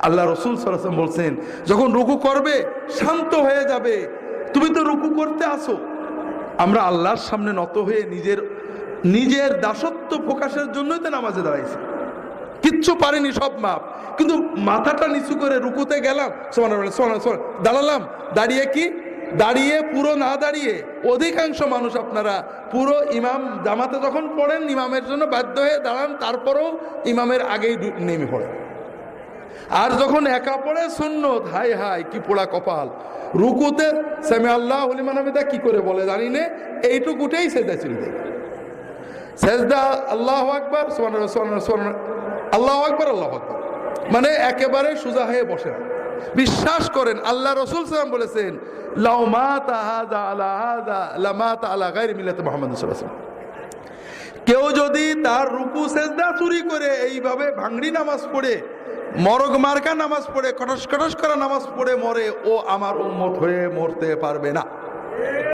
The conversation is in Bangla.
আল্লাহ রসুল সাল্লাল্লাহু আলাইহি ওয়াসাল্লাম বলছেন, যখন রুকু করবে শান্ত হয়ে যাবে। তুমি তো রুকু করতে আসো, আমরা আল্লাহর সামনে নত হয়ে নিজের দাসত্ব প্রকাশের জন্যই তো নামাজে দাঁড়াইছি। কিচ্ছু পারিনি, সব মাপ, কিন্তু মাথাটা নিচু করে রুকুতে গেলাম, দাঁড়ালাম। দাঁড়িয়ে পুরো না দাঁড়িয়ে, অধিকাংশ মানুষ আপনারা পুরো ইমাম জামাতে যখন পড়েন ইমামের জন্য বাধ্য হয়ে দাঁড়ান, তারপরেও ইমামের আগেই নেমে পড়ে। আর যখন একা পড়ে সুন্নত, হাই হাই কি পোড়া কপাল। রুকুতে সামি আল্লাহু লিমান হামিদা কি করে বলে জানি না, এইটুকুটেই সেজদা ছিল। সেজদা আল্লাহু আকবার, সুবহানাল্লাহ সুবহানাল্লাহ, আল্লাহু আকবার আল্লাহু আকবার, মানে একেবারে সোজা হয়ে বসে। বিশ্বাস করেন আল্লাহ রাসূল সাল্লাল্লাহু আলাইহি ওয়াসাল্লাম বলেছেন, লাউ মাতা হাযা আলা হাযা লামাতা আলা গায়রি মিল্লাতি মুহাম্মদ সাল্লাল্লাহু আলাইহি ওয়াসাল্লাম। কেউ যদি তার রুকু সেজদা চুরি করে এইভাবে ভাঙড়ি নামাজ পড়ে, মরগ মার্কা নামাজ পড়ে, কটস কটস করা নামাজ পড়ে মরে, ও আমার উম্মত হয়ে মরতে পারবে না।